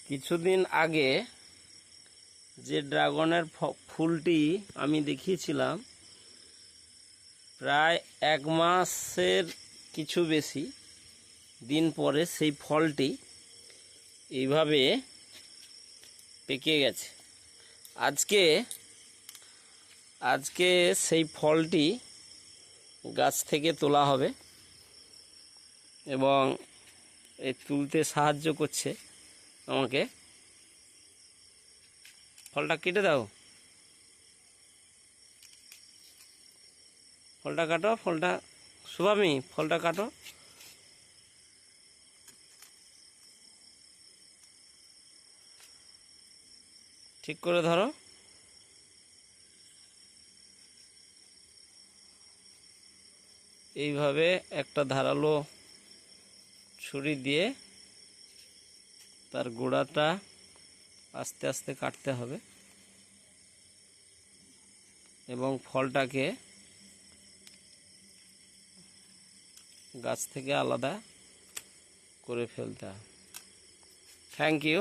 কিছুদিন আগে যে ড্রাগনের ফুলটি আমি দেখিয়েছিলাম, প্রায় 1 মাসের কিছু বেশি দিন পরে সেই ফলটি এইভাবে পেকে গেছে। আজকে সেই ফলটি গাছ থেকে তোলা হবে এবং এই তুলতে সাহায্য করছে আমাকে। ফলটা কেটে দাও, ফলটা কাটো, ফলটা শুভামি ফলটা কাটো। ঠিক করে ধরো। এইভাবে একটা ধারালো ছুরি দিয়ে তার গোড়াটা আস্তে আস্তে কাটতে হবে এবং ফলটাকে গাছ থেকে আলাদা করে ফেলতে হবে। Thank you.